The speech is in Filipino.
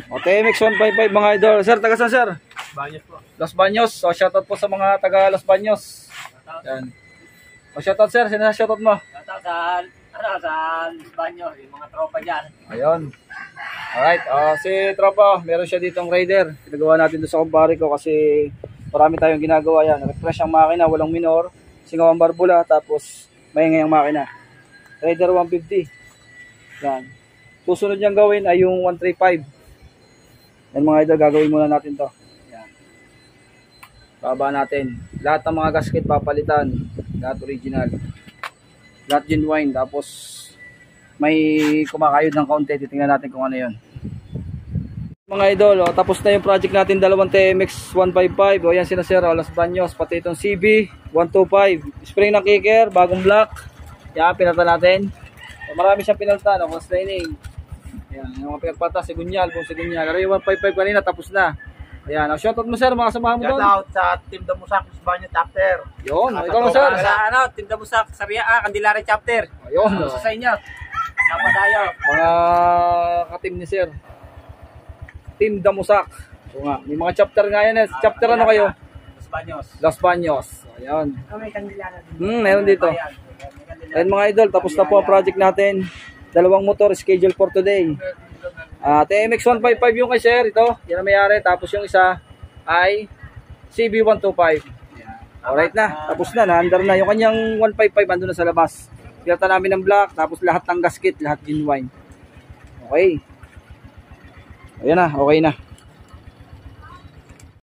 O, TMX 155 mga idol. Sir, taga saan sir? Baños po. Los Baños. So, shoutout po sa mga taga Los Baños. Yan. O, shoutout sir. Sino na shoutout mo? Shoutout sa Los Baños, yung mga tropa dyan. Ayun. Alright. Si tropa, meron siya ditong Raider. Pinagawa natin doon sa kumpare ko kasi marami tayong ginagawa yan. Refresh ang makina, walang minor. Singaw ang barbula, tapos maingay ang makina. Raider 150. Yan. Susunod niyang gawin ay yung 135. Yan mga idol, gagawin muna natin to. Yan. Baba natin. Lahat ng mga gasket papalitan. Lahat original. Lahat genuine. Tapos may kumakayod ng kaunti. Titingnan natin kung ano yun. Mga idol, tapos na yung project natin. Dalawang TMX 155. O yan sinasira. Los Baños. Pati itong CB 125. Spring ng kicker. Bagong block. Yan, pinata natin. So, marami siyang pinalta. No? Constraining. Ayan, yung mga pinagpata, sigunyal, kung sigunyal. Pero yung 155 kanina, tapos na. Ayan, shoutout mo sir, mga kasamahan mo doon. Shoutout sa Team Damusak, Banyo Chapter. Yun, ikaw lang sir. Sa Team Damusak, Sariaa, Candelaria Chapter. Ayun. Sa inyo. Napadayo. Mga ka-team ni sir. Team Damusak. So nga, may mga chapter nga yan eh. Chapter ano kayo? Los Baños. Los Baños. Ayan. May Candelaria. Meron dito. Ayan mga idol, tapos na po ang project natin. Dalawang motor schedule for today. TMX 155 yung kay sir, ito. Yan ang mayari. Tapos yung isa ay CB 125. Alright na. Tapos na. Na-under na. Yung kanyang 155 andun na sa labas. Pinata namin ng black. Tapos lahat ng gasket. Lahat genuine. Okay. Ayan na. Okay na.